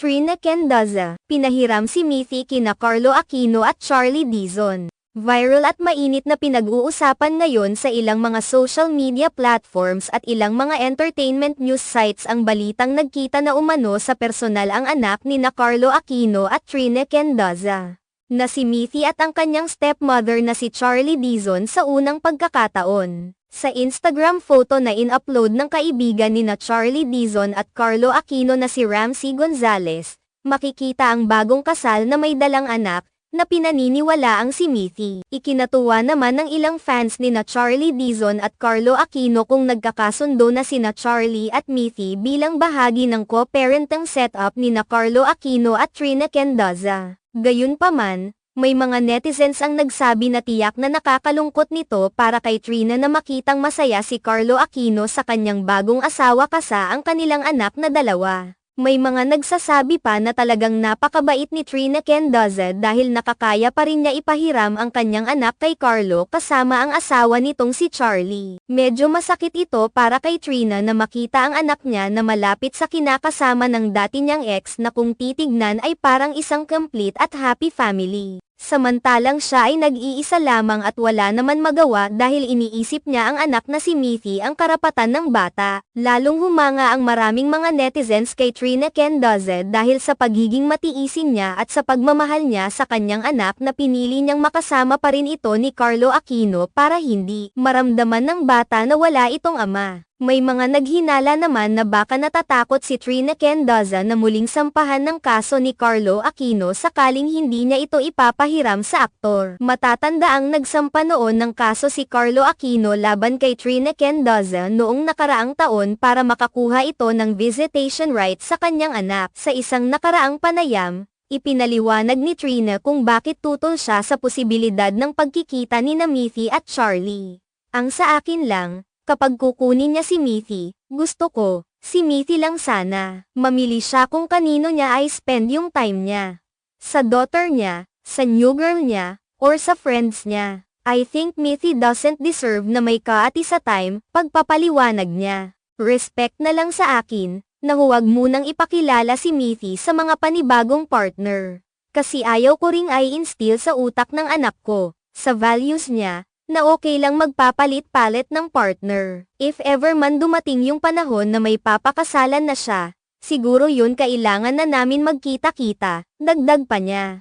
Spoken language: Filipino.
Trina Kendaza, pinahiram si Mithy kina Carlo Aquino at Charlie Dizon. Viral at mainit na pinag-uusapan ngayon sa ilang mga social media platforms at ilang mga entertainment news sites ang balitang nagkita na umano sa personal ang anak ni na Carlo Aquino at Trina Kendaza, na si Mithy at ang kanyang stepmother na si Charlie Dizon sa unang pagkakataon. Sa Instagram photo na in-upload ng kaibigan ni na Charlie Dizon at Carlo Aquino na si Ramsey Gonzalez, makikita ang bagong kasal na may dalang anak, na pinaniniwala ang si Mithy. Ikinatuwa naman ng ilang fans ni na Charlie Dizon at Carlo Aquino kung nagkakasundo na sina Charlie at Mithy bilang bahagi ng co-parenting setup ni na Carlo Aquino at Trina Kendaza. Gayunpaman, may mga netizens ang nagsabi na tiyak na nakakalungkot nito para kay Trina na makitang masaya si Carlo Aquino sa kanyang bagong asawa kasa ang kanilang anak na dalawa. May mga nagsasabi pa na talagang napakabait ni Trina Kendaza dahil nakakaya pa rin niya ipahiram ang kanyang anak kay Carlo kasama ang asawa nitong si Charlie. Medyo masakit ito para kay Trina na makita ang anak niya na malapit sa kinakasama ng dati niyang ex na kung titignan ay parang isang complete at happy family. Samantalang siya ay nag-iisa lamang at wala naman magawa dahil iniisip niya ang anak na si Mithy ang karapatan ng bata. Lalong humanga ang maraming mga netizens kay Trina Kendaza dahil sa pagiging matiisin niya at sa pagmamahal niya sa kanyang anak na pinili niyang makasama pa rin ito ni Carlo Aquino para hindi maramdaman ng bata na wala itong ama. May mga naghinala naman na baka natatakot si Trina Kendaza na muling sampahan ng kaso ni Carlo Aquino sakaling hindi niya ito ipapahiram sa aktor. Matatandaang nagsampa noon ng kaso si Carlo Aquino laban kay Trina Kendaza noong nakaraang taon para makakuha ito ng visitation rights sa kanyang anak. Sa isang nakaraang panayam, ipinaliwanag ni Trina kung bakit tutol siya sa posibilidad ng pagkikita ni na Mithy at Charlie. Ang sa akin lang, kapag kukunin niya si Mithy, gusto ko, si Mithy lang sana. Mamili siya kung kanino niya ay spend yung time niya. Sa daughter niya, sa new girl niya, or sa friends niya. I think Mithy doesn't deserve na may kaati sa time, pagpapaliwanag niya. Respect na lang sa akin, na huwag munang ipakilala si Mithy sa mga panibagong partner. Kasi ayaw ko ring i-instill sa utak ng anak ko, sa values niya, na okay lang magpapalit-palit ng partner. If ever man dumating yung panahon na may papakasalan na siya, siguro yun kailangan na namin magkita-kita, dagdag pa niya.